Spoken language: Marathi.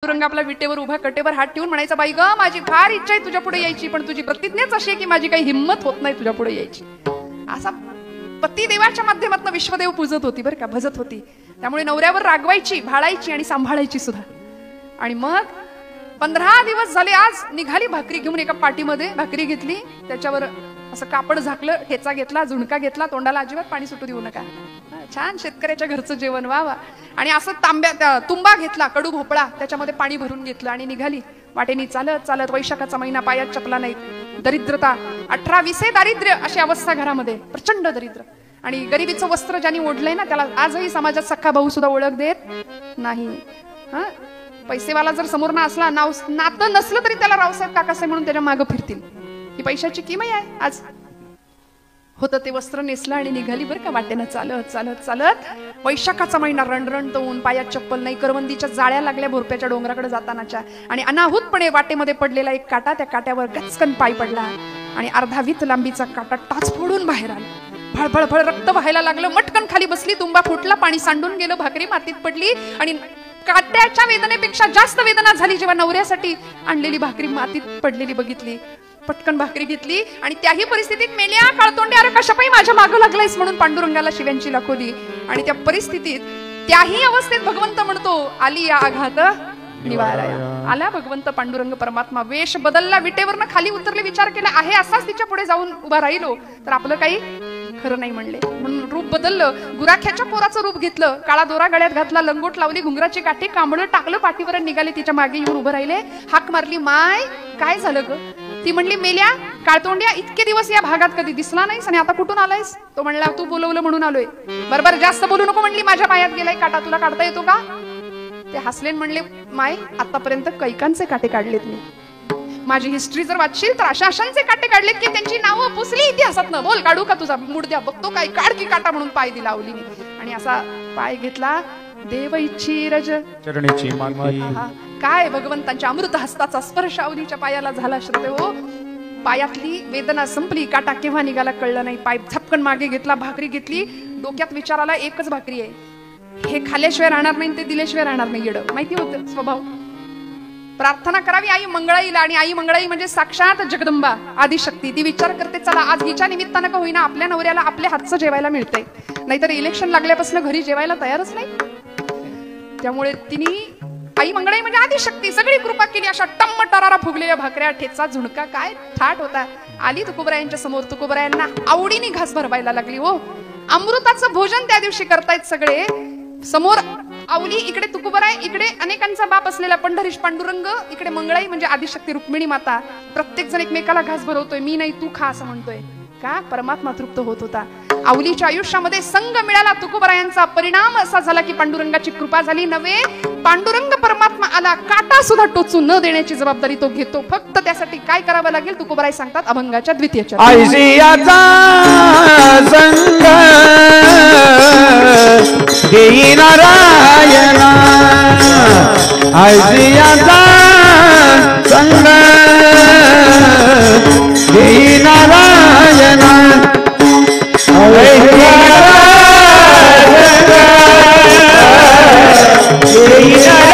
पांडुरंग आपल्या विटेवर उभा कटेवर हात ठेवून म्हणायचा, बाई ग माझी फार इच्छा आहे तुझ्या पुढे यायची, पण तुझी प्रतिज्ञाच अशी आहे की माझी काही हिंमत होत नाही तुझ्या पुढे यायची. असा पती देवाच्या माध्यमातून विश्वदेव पूजत होती बरं का, भजत होती. त्यामुळे नवऱ्यावर रागवायची, भाळायची आणि सांभाळायची सुद्धा. आणि मग 15 दिवस झाले, आज निघाली भाकरी घेऊन. एका पाटीमध्ये भाकरी घेतली, त्याच्यावर असं कापड झाकलं, ठेचा घेतला, झुणका घेतला, तोंडाला अजिबात पाणी सुटू देऊ नका. छान शेतकऱ्याच्या घरचं जेवण, वा वा. आणि असं तुंबा घेतला, कडू भोपळा, त्याच्यामध्ये पाणी भरून घेतलं आणि निघाली वाटेनी चालत चालत. वैशाखाचा महिना, पायात चपला नाही, दरिद्रता, 18-20 दारिद्र्य अशी अवस्था घरामध्ये, प्रचंड दरिद्र. आणि गरिबीचं वस्त्र ज्यांनी ओढलंय ना, त्याला आजही समाजात सख्खा भाऊ सुद्धा ओळख देत नाही. हा, पैसेवाला जर समोर ना असला, नातं नसलं तरी त्याला रावसाहेब काकासाहेब म्हणून त्याच्या मागं फिरतील. ही पैशाची किमया आहे. आज होतं ते वस्त्र नेसलं आणि निघाली बरं का वाटेनं चालत चालत चालत. वैशाखाचा महिना, रणरणत ऊन, पायात चप्पल नाही, करवंदीच्या जाळ्या लागल्या भोरप्याच्या डोंगराकडे जातानाच्या. आणि अनाहूतपणे वाटेमध्ये पडलेला एक काटा, त्या काट्यावर गचकन पाय पडला आणि अर्धा वीत लांबीचा काटा टाच फोडून बाहेर आला. फळफळ रक्त व्हायला लागलं. मटकन खाली बसली, तुंबा फुटला, पाणी सांडून गेलं, भाकरी मातीत पडली. आणि काट्याच्या वेदनेपेक्षा जास्त वेदना झाली जेव्हा नवऱ्यासाठी आणलेली भाकरी मातीत पडलेली बघितली. पटकन भाकरी घेतली आणि त्याही परिस्थितीत मेल्या काळतोंड्या, अरे कशापायी माझ्या मागं लागलायस म्हणून पांडुरंगाला शिव्यांची लाखोली. आणि त्या परिस्थितीत, त्याही अवस्थेत भगवंत म्हणतो, आली या आघात निवाराया. आला भगवंत पांडुरंग परमात्मा. वेश बदलला, विटेवरनं खाली उतरले, विचार केला आहे असाच तिच्या पुढे जाऊन उभा राहिलो तर आपलं काही खरं नाही म्हणले. म्हणून रूप बदललं, गुराख्याच्या पोराचं रूप घेतलं, काळा दोरा गळ्यात घातला, लंगोट लावली, घुंगराची काठी, कांबळं टाकलं पाठीवर, निघाले तिच्या मागे येऊन उभं राहिले. हाक मारली, माय काय झालं ग? ती म्हणली, मेल्या काळतोंड्या, इतके दिवस या भागात कधी दिसला नाहीस आणि आता कुठून आलायस? तो म्हणला, तू बोलवलं म्हणून आलोय. बरोबर, जास्त बोलू नको म्हणली, माझ्या पायात गेलाय काटा, तुला काढता येतो का? ते हसले म्हणले, माय आतापर्यंत कैकांचे काटे काढलेत मी. माझी हिस्ट्री जर वाचशील तर अशा अशांचे काटे काढलेत की त्यांची नावं पुसली इतिहासात न. बोल, काढू का तुझा मुडद्या? बघतो काय, काढ की काटा म्हणून पाय दिला आवलीने. आणि असा पाय घेतला, देव इच्छी रज चरणीची मागणी. काय भगवंतांच्या अमृत हस्ताचा स्पर्श आवलीच्या पायाला झाला. श्रोते हो, पायातली वेदना संपली, काटा केव्हा निघाला कळलं नाही. पाय झपकन मागे घेतला, भाकरी घेतली. डोक्यात विचार आला, एकच भाकरी आहे, हे खाल्ल्याशिवाय राहणार नाही, ते दिल्याशिवाय राहणार नाही. येडं माहिती होतं स्वभाव. प्रार्थना करावी आई मंगळाईला. आणि आई मंगळाई म्हणजे साक्षात जगदंबा आदिशक्ती. ती विचार करते, चला आज हिच्या निमित्तानं का होईना आपल्या नवऱ्याला आपल्या हातचं जेवायला मिळतंय. नाहीतर इलेक्शन लागल्यापासून घरी जेवायला तयारच नाही. त्यामुळे तिने, आई मंगळाई म्हणजे आदिशक्ती, सगळी कृपा केली. अशा टम्म टरारा फुगलेल्या भाकऱ्या, ठेचा, झुणका, काय थाट होता. आली तुकोबरायांच्या समोर. तुकोबरायांना आवडीने घास भरवायला लागली. हो, अमृताचं भोजन त्या दिवशी करतायत सगळे. समोर आवली, इकडे तुकोबराय, इकडे अनेकांचा बाप असलेला पंढरीश पांडुरंग, इकडे मंगळाई म्हणजे आदिशक्ती रुक्मिणी माता. प्रत्येक जण एकमेकाला घास भरवतोय, मी नाही तू खा असं म्हणतोय. का? परमात्मा तृप्त होत होता. आवलीच्या आयुष्यामध्ये संग मिळाला. तुकोबरायांचा परिणाम असा झाला की पांडुरंगाची कृपा झाली. नव्हे, पांडुरंग परमात्मा आला, काटा सुद्धा टोचू न देण्याची जबाबदारी तो घेतो. फक्त त्यासाठी काय करावं लागेल? तुकोबराय सांगतात अभंगाच्या द्वितीय चरणात, देई नारायणा, आयसियाचा संग देई नारायणा, देई नारायणा.